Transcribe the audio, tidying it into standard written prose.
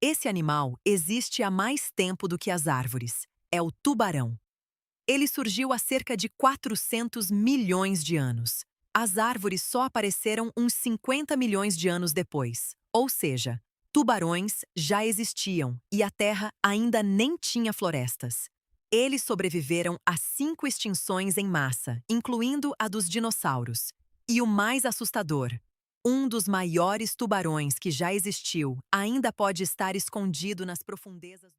Esse animal existe há mais tempo do que as árvores. É o tubarão. Ele surgiu há cerca de 400 milhões de anos. As árvores só apareceram uns 50 milhões de anos depois. Ou seja, tubarões já existiam e a Terra ainda nem tinha florestas. Eles sobreviveram a 5 extinções em massa, incluindo a dos dinossauros. E o mais assustador, um dos maiores tubarões que já existiu ainda pode estar escondido nas profundezas do